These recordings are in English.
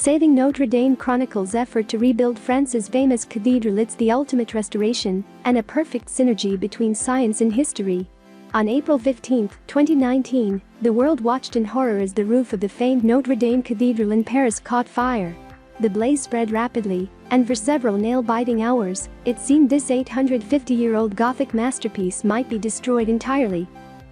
Saving Notre Dame chronicles effort to rebuild France's famous cathedral. It's the ultimate restoration and a perfect synergy between science and history. On April 15, 2019, the world watched in horror as the roof of the famed Notre Dame Cathedral in Paris caught fire. The blaze spread rapidly, and for several nail-biting hours, it seemed this 850-year-old Gothic masterpiece might be destroyed entirely.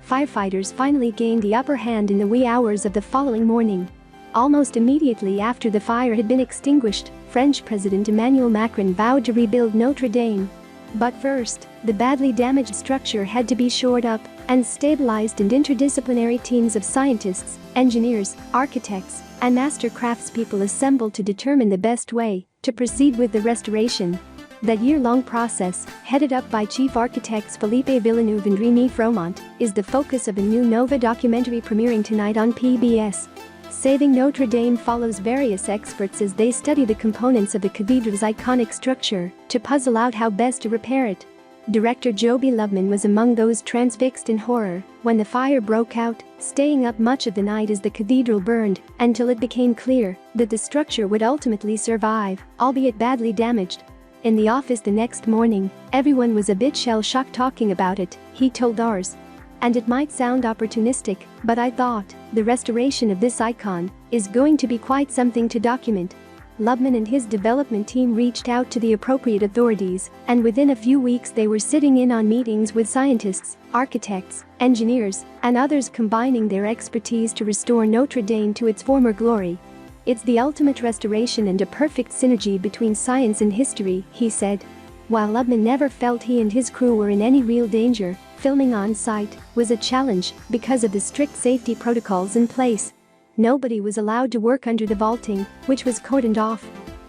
Firefighters finally gained the upper hand in the wee hours of the following morning. Almost immediately after the fire had been extinguished, French President Emmanuel Macron vowed to rebuild Notre Dame. But first, the badly damaged structure had to be shored up and stabilized, and interdisciplinary teams of scientists, engineers, architects, and master craftspeople assembled to determine the best way to proceed with the restoration. That year-long process, headed up by chief architects Philippe Villeneuve and Remi, Fromont, is the focus of a new Nova documentary premiering tonight on PBS. Saving Notre Dame follows various experts as they study the components of the cathedral's iconic structure to puzzle out how best to repair it. Director Joby Lubman was among those transfixed in horror when the fire broke out, staying up much of the night as the cathedral burned until it became clear that the structure would ultimately survive, albeit badly damaged. In the office the next morning, everyone was a bit shell-shocked talking about it, he told ours. And it might sound opportunistic, but I thought the restoration of this icon is going to be quite something to document. Lubman and his development team reached out to the appropriate authorities, and within a few weeks they were sitting in on meetings with scientists, architects, engineers, and others combining their expertise to restore Notre Dame to its former glory. It's the ultimate restoration and a perfect synergy between science and history, he said. While Lubman never felt he and his crew were in any real danger, filming on site was a challenge because of the strict safety protocols in place. Nobody was allowed to work under the vaulting, which was cordoned off.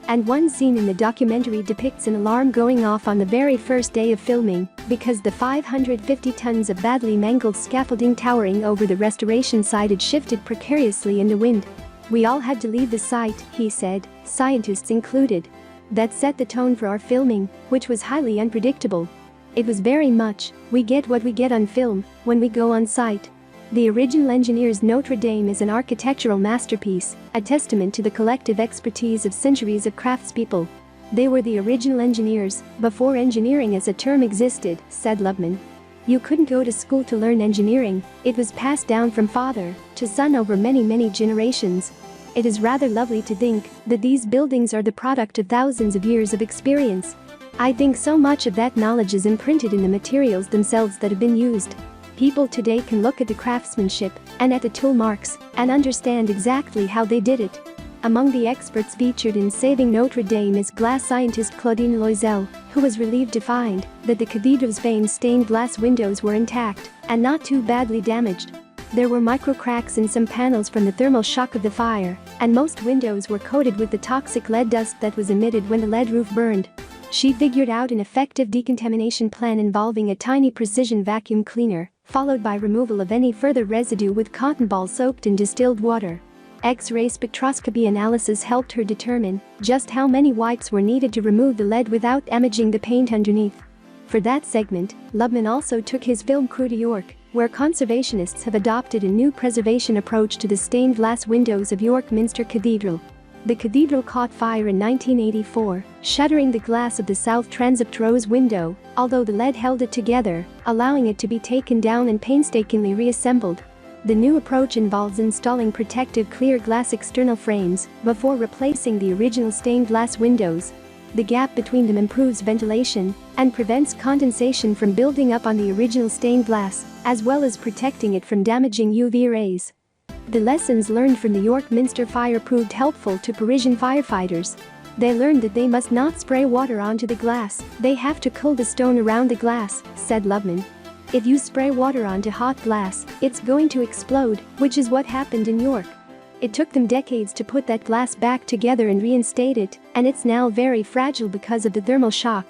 And one scene in the documentary depicts an alarm going off on the very first day of filming because the 550 tons of badly mangled scaffolding towering over the restoration site had shifted precariously in the wind. "We all had to leave the site," he said, scientists included. That set the tone for our filming, which was highly unpredictable. It was very much, we get what we get on film when we go on site. The original engineers' Notre Dame is an architectural masterpiece, a testament to the collective expertise of centuries of craftspeople. They were the original engineers before engineering as a term existed, said Lubman. You couldn't go to school to learn engineering, it was passed down from father to son over many generations. It is rather lovely to think that these buildings are the product of thousands of years of experience. I think so much of that knowledge is imprinted in the materials themselves that have been used. People today can look at the craftsmanship and at the tool marks and understand exactly how they did it. Among the experts featured in Saving Notre Dame is glass scientist Claudine Loisel, who was relieved to find that the cathedral's famed stained glass windows were intact and not too badly damaged. There were micro cracks in some panels from the thermal shock of the fire, and most windows were coated with the toxic lead dust that was emitted when the lead roof burned. She figured out an effective decontamination plan involving a tiny precision vacuum cleaner, followed by removal of any further residue with cotton balls soaked in distilled water. X-ray spectroscopy analysis helped her determine just how many wipes were needed to remove the lead without damaging the paint underneath. For that segment, Lubman also took his film crew to York, where conservationists have adopted a new preservation approach to the stained glass windows of York Minster Cathedral. The cathedral caught fire in 1984, shattering the glass of the south transept rose window, although the lead held it together, allowing it to be taken down and painstakingly reassembled. The new approach involves installing protective clear glass external frames before replacing the original stained glass windows. The gap between them improves ventilation and prevents condensation from building up on the original stained glass, as well as protecting it from damaging UV rays. The lessons learned from the York Minster fire proved helpful to Parisian firefighters. They learned that they must not spray water onto the glass, they have to cool the stone around the glass, said Lubman. If you spray water onto hot glass, it's going to explode, which is what happened in York. It took them decades to put that glass back together and reinstate it, and it's now very fragile because of the thermal shock.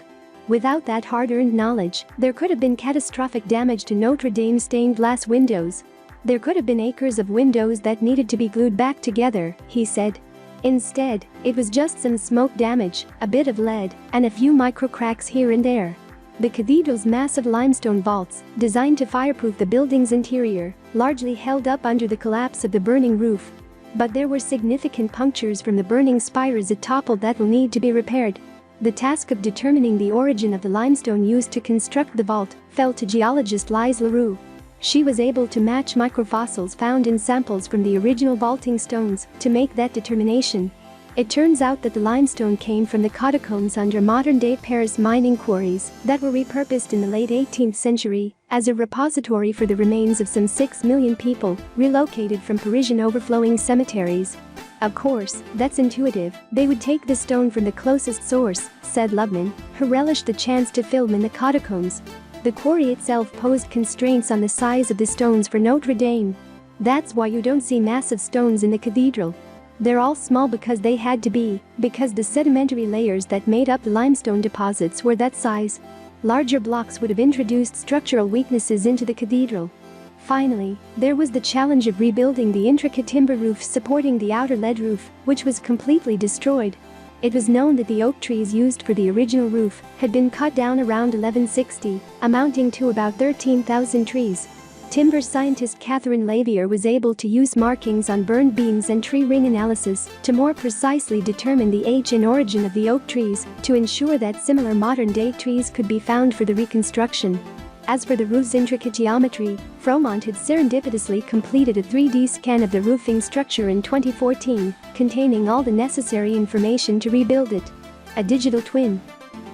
Without that hard-earned knowledge, there could have been catastrophic damage to Notre Dame's stained glass windows. There could have been acres of windows that needed to be glued back together, he said. Instead, it was just some smoke damage, a bit of lead, and a few micro cracks here and there. The cathedral's massive limestone vaults, designed to fireproof the building's interior, largely held up under the collapse of the burning roof. But there were significant punctures from the burning spires it toppled that will need to be repaired. The task of determining the origin of the limestone used to construct the vault fell to geologist Lise Leroux. She was able to match microfossils found in samples from the original vaulting stones to make that determination. It turns out that the limestone came from the catacombs under modern-day Paris mining quarries that were repurposed in the late 18th century as a repository for the remains of some 6 million people relocated from Parisian overflowing cemeteries. Of course, that's intuitive, they would take the stone from the closest source, said Lubman, who relished the chance to film in the catacombs. The quarry itself posed constraints on the size of the stones for Notre Dame. That's why you don't see massive stones in the cathedral. They're all small because they had to be, because the sedimentary layers that made up the limestone deposits were that size. Larger blocks would have introduced structural weaknesses into the cathedral. Finally, there was the challenge of rebuilding the intricate timber roof supporting the outer lead roof, which was completely destroyed. It was known that the oak trees used for the original roof had been cut down around 1160, amounting to about 13,000 trees. Timber scientist Catherine Lavier was able to use markings on burned beams and tree ring analysis to more precisely determine the age and origin of the oak trees to ensure that similar modern-day trees could be found for the reconstruction. As for the roof's intricate geometry, Fromont had serendipitously completed a 3D scan of the roofing structure in 2014, containing all the necessary information to rebuild it. A digital twin.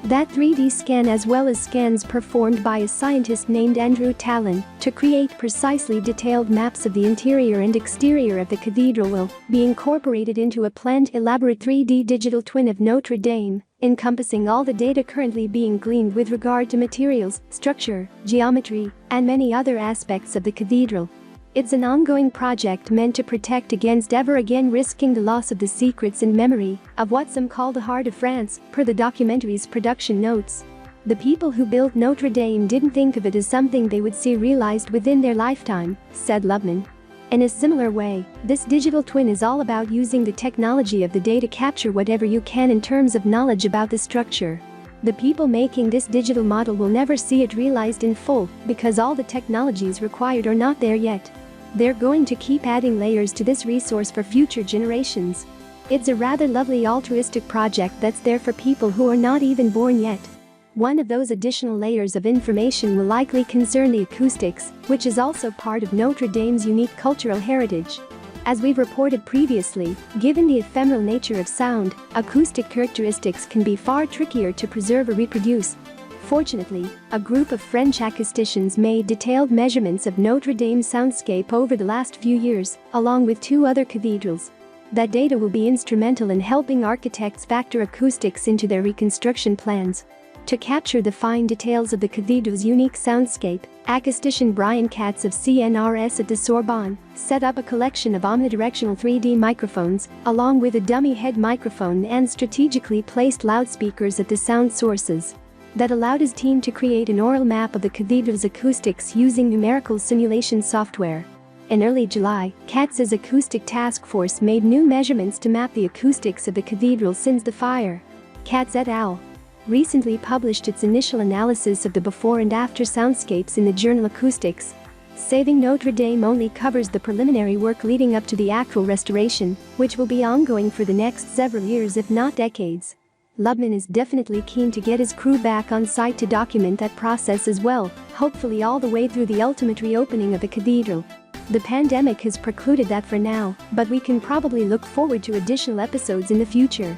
That 3D scan, as well as scans performed by a scientist named Andrew Tallon to create precisely detailed maps of the interior and exterior of the cathedral, will be incorporated into a planned elaborate 3D digital twin of Notre Dame, encompassing all the data currently being gleaned with regard to materials, structure, geometry, and many other aspects of the cathedral. It's an ongoing project meant to protect against ever again risking the loss of the secrets and memory of what some call the heart of France, per the documentary's production notes. The people who built Notre Dame didn't think of it as something they would see realized within their lifetime, said Lubman. In a similar way, this digital twin is all about using the technology of the day to capture whatever you can in terms of knowledge about the structure. The people making this digital model will never see it realized in full because all the technologies required are not there yet. They're going to keep adding layers to this resource for future generations. It's a rather lovely altruistic project that's there for people who are not even born yet. One of those additional layers of information will likely concern the acoustics, which is also part of Notre Dame's unique cultural heritage. As we've reported previously, given the ephemeral nature of sound, acoustic characteristics can be far trickier to preserve or reproduce. Fortunately, a group of French acousticians made detailed measurements of Notre Dame's soundscape over the last few years, along with 2 other cathedrals. That data will be instrumental in helping architects factor acoustics into their reconstruction plans. To capture the fine details of the cathedral's unique soundscape, acoustician Brian Katz of CNRS at the Sorbonne set up a collection of omnidirectional 3D microphones, along with a dummy head microphone and strategically placed loudspeakers at the sound sources. That allowed his team to create an aural map of the cathedral's acoustics using numerical simulation software. In early July, Katz's acoustic task force made new measurements to map the acoustics of the cathedral since the fire. Katz et al. Recently published its initial analysis of the before and after soundscapes in the journal Acoustics. Saving Notre Dame only covers the preliminary work leading up to the actual restoration, which will be ongoing for the next several years if not decades. Lubman is definitely keen to get his crew back on site to document that process as well, hopefully all the way through the ultimate reopening of the cathedral. The pandemic has precluded that for now, but we can probably look forward to additional episodes in the future.